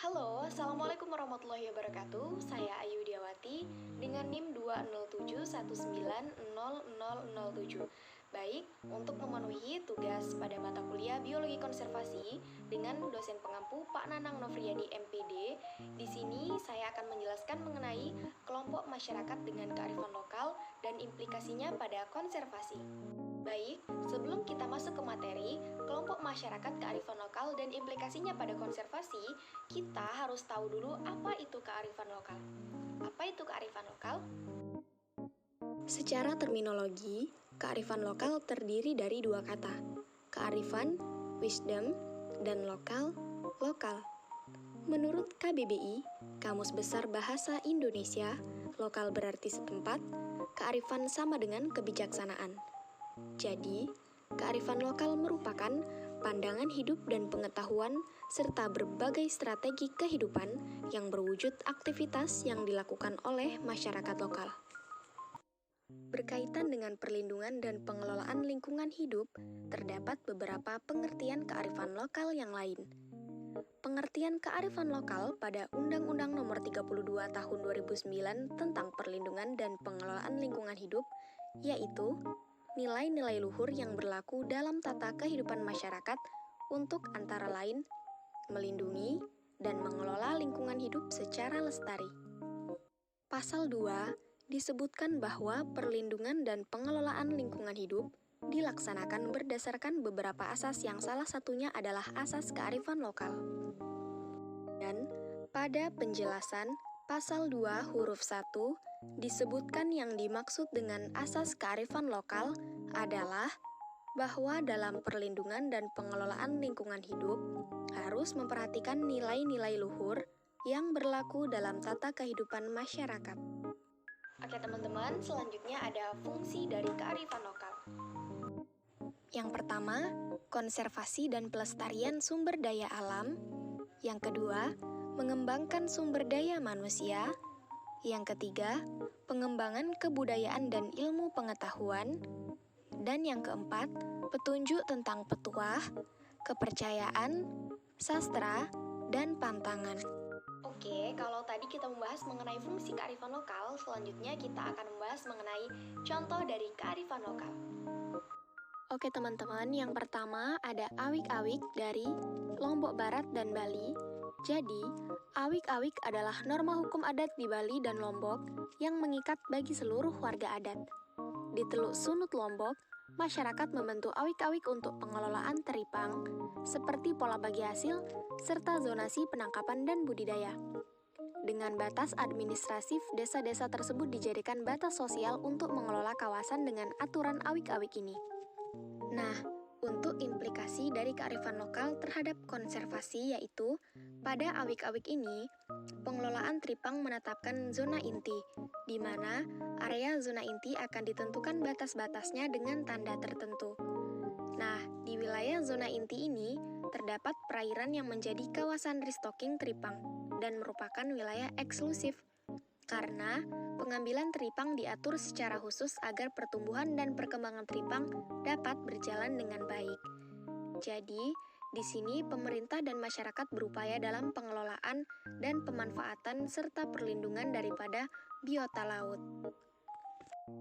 Halo, Assalamualaikum warahmatullahi wabarakatuh. Saya Ayu Diawati dengan NIM 207190007. Baik, untuk memenuhi tugas pada mata kuliah Biologi Konservasi dengan dosen pengampu Pak Nanang Novriadi MPD, di sini saya akan menjelaskan mengenai kelompok masyarakat dengan kearifan lokal dan implikasinya pada konservasi. Baik, sebelum kita masuk ke materi, kelompok masyarakat kearifan lokal dan implikasinya pada konservasi, kita harus tahu dulu apa itu kearifan lokal. Apa itu kearifan lokal? Secara terminologi, kearifan lokal terdiri dari dua kata, kearifan, wisdom, dan lokal. Menurut KBBI, Kamus Besar Bahasa Indonesia, lokal berarti setempat, kearifan sama dengan kebijaksanaan. Jadi, kearifan lokal merupakan pandangan hidup dan pengetahuan serta berbagai strategi kehidupan yang berwujud aktivitas yang dilakukan oleh masyarakat lokal. Berkaitan dengan perlindungan dan pengelolaan lingkungan hidup, terdapat beberapa pengertian kearifan lokal yang lain. Pengertian kearifan lokal pada Undang-Undang Nomor 32 Tahun 2009 tentang Perlindungan dan Pengelolaan Lingkungan Hidup, yaitu nilai-nilai luhur yang berlaku dalam tata kehidupan masyarakat untuk antara lain melindungi dan mengelola lingkungan hidup secara lestari. Pasal 2 disebutkan bahwa perlindungan dan pengelolaan lingkungan hidup dilaksanakan berdasarkan beberapa asas yang salah satunya adalah asas kearifan lokal. Dan pada penjelasan Pasal 2 huruf 1 disebutkan yang dimaksud dengan asas kearifan lokal adalah bahwa dalam perlindungan dan pengelolaan lingkungan hidup harus memperhatikan nilai-nilai luhur yang berlaku dalam tata kehidupan masyarakat. Oke teman-teman, selanjutnya ada fungsi dari kearifan lokal. Yang pertama, konservasi dan pelestarian sumber daya alam. Yang kedua, mengembangkan sumber daya manusia. Yang ketiga, pengembangan kebudayaan dan ilmu pengetahuan. Dan yang keempat, petunjuk tentang petuah, kepercayaan, sastra, dan pantangan. Oke, kalau tadi kita membahas mengenai fungsi kearifan lokal, selanjutnya kita akan membahas mengenai contoh dari kearifan lokal. Oke teman-teman, yang pertama ada awik-awik dari Lombok Barat dan Bali. Jadi, awik-awik adalah norma hukum adat di Bali dan Lombok yang mengikat bagi seluruh warga adat. Di Teluk Sunut Lombok, masyarakat membentuk awik-awik untuk pengelolaan teripang, seperti pola bagi hasil, serta zonasi penangkapan dan budidaya. Dengan batas administratif, desa-desa tersebut dijadikan batas sosial untuk mengelola kawasan dengan aturan awik-awik ini. Nah, untuk implikasi dari kearifan lokal terhadap konservasi yaitu, pada awik-awik ini, pengelolaan teripang menetapkan zona inti, di mana area zona inti akan ditentukan batas-batasnya dengan tanda tertentu. Nah, di wilayah zona inti ini, terdapat perairan yang menjadi kawasan restocking teripang dan merupakan wilayah eksklusif, karena pengambilan teripang diatur secara khusus agar pertumbuhan dan perkembangan teripang dapat berjalan dengan baik. Jadi, di sini pemerintah dan masyarakat berupaya dalam pengelolaan dan pemanfaatan serta perlindungan daripada biota laut.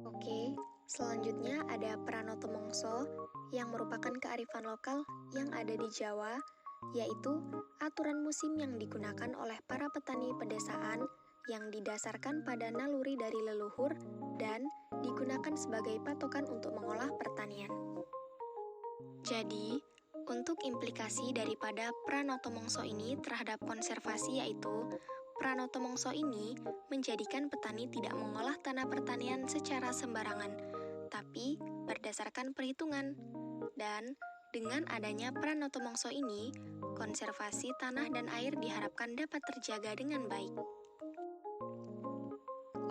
Oke, selanjutnya ada Pranoto Mongso yang merupakan kearifan lokal yang ada di Jawa, yaitu aturan musim yang digunakan oleh para petani pedesaan yang didasarkan pada naluri dari leluhur dan digunakan sebagai patokan untuk mengolah pertanian. Jadi, untuk implikasi daripada Pranoto Mongso ini terhadap konservasi yaitu, Pranoto Mongso ini menjadikan petani tidak mengolah tanah pertanian secara sembarangan, tapi berdasarkan perhitungan. Dan dengan adanya Pranoto Mongso ini, konservasi tanah dan air diharapkan dapat terjaga dengan baik.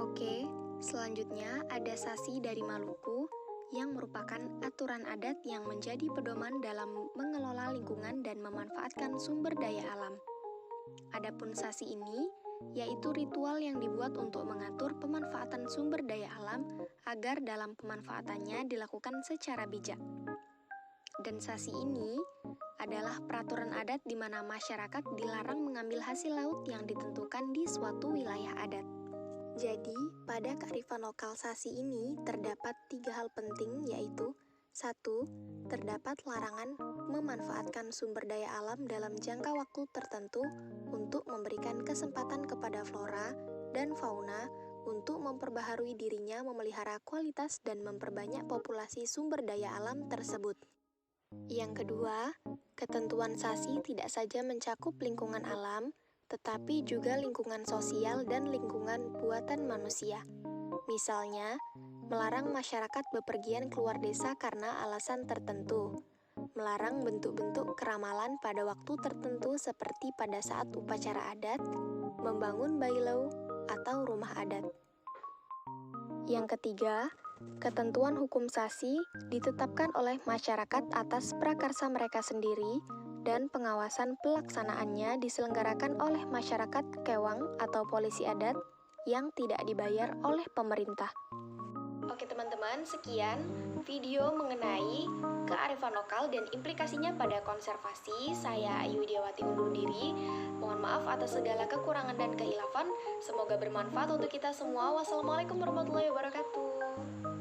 Oke, selanjutnya ada Sasi dari Maluku yang merupakan aturan adat yang menjadi pedoman dalam mengelola lingkungan dan memanfaatkan sumber daya alam. Adapun Sasi ini, yaitu ritual yang dibuat untuk mengatur pemanfaatan sumber daya alam agar dalam pemanfaatannya dilakukan secara bijak. Dan Sasi ini adalah peraturan adat di mana masyarakat dilarang mengambil hasil laut yang ditentukan di suatu wilayah adat. Jadi, pada kearifan lokal Sasi ini terdapat 3 hal penting, yaitu 1. Terdapat larangan memanfaatkan sumber daya alam dalam jangka waktu tertentu untuk memberikan kesempatan kepada flora dan fauna untuk memperbaharui dirinya memelihara kualitas dan memperbanyak populasi sumber daya alam tersebut. Yang kedua, ketentuan Sasi tidak saja mencakup lingkungan alam, tetapi juga lingkungan sosial dan lingkungan buatan manusia. Misalnya, melarang masyarakat bepergian keluar desa karena alasan tertentu, melarang bentuk-bentuk keramalan pada waktu tertentu seperti pada saat upacara adat, membangun bailau, atau rumah adat. Yang ketiga, ketentuan hukum Sasi ditetapkan oleh masyarakat atas prakarsa mereka sendiri dan pengawasan pelaksanaannya diselenggarakan oleh masyarakat Kewang atau polisi adat yang tidak dibayar oleh pemerintah. Oke teman-teman, sekian video mengenai kearifan lokal dan implikasinya pada konservasi. Saya Ayu Widiawati undur diri. Mohon maaf atas segala kekurangan dan kehilafan. Semoga bermanfaat untuk kita semua. Wassalamualaikum warahmatullahi wabarakatuh.